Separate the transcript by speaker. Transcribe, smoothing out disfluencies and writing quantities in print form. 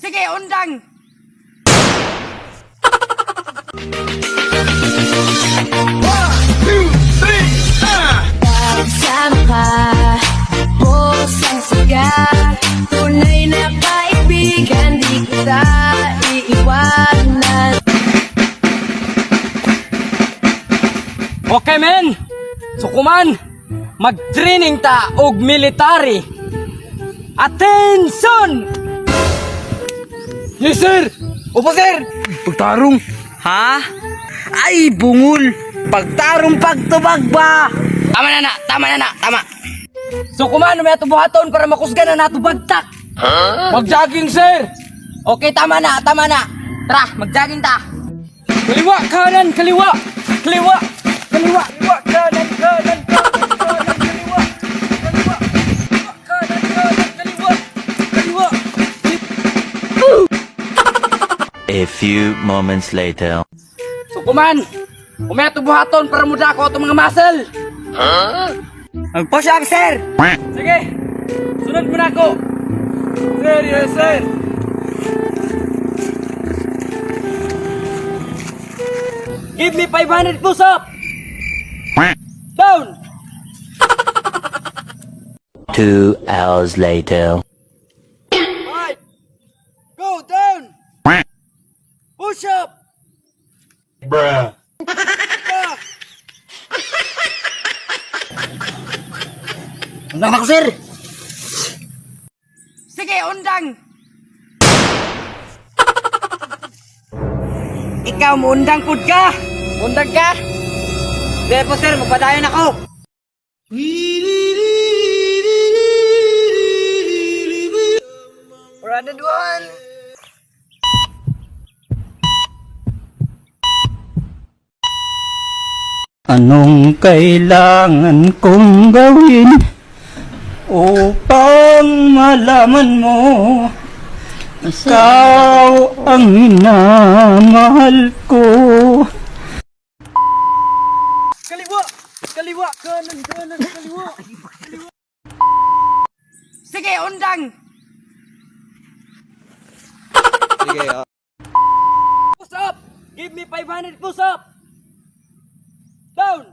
Speaker 1: Sige, undang!
Speaker 2: Kasama ka, hosang siga, tunay na kaibigan, di kita iiwanan.
Speaker 1: Okay, men! Sukuman! Mag-training ta og military! Attention! Yes, sir! Opo, sir!
Speaker 3: Pagtarong.
Speaker 1: Ha?
Speaker 3: Ay, bungol. Pagtarong pagtubag ba?
Speaker 1: Tama na, tama! Sukuman, may atubuhaton para makusgan na nato bagtak! Mag-jogging, sir! Okay, tama na! Tara, mag-jogging ta! Kaliwa, kanan, kaliwa! Kaliwa, kanan, kanan, kaliwa!
Speaker 4: A few moments later.
Speaker 1: Sukuman, umeto buhaton para muda ko itong mga muscle.
Speaker 3: Push up, sir.
Speaker 1: Sige, sunod mo na ako. Sir, yes, sir. Give me 500 push-up. Down.
Speaker 4: 2 hours later.
Speaker 1: 5. Go down. Push up.
Speaker 4: Bruh.
Speaker 3: Undang ako, sir.
Speaker 1: Sige, undang. Ikaw mo undang pud ka. Undang ka.
Speaker 3: Sige po, sir. Magpadayon ako.
Speaker 1: Brother Duan.
Speaker 5: Anong kailangan kong gawin upang malaman mo ikaw ang minamahal ko?
Speaker 1: Kaliwa, kanan, kaliwa. Sige, undang.
Speaker 3: Sige,
Speaker 1: Push up. Give me 500 push up. Down.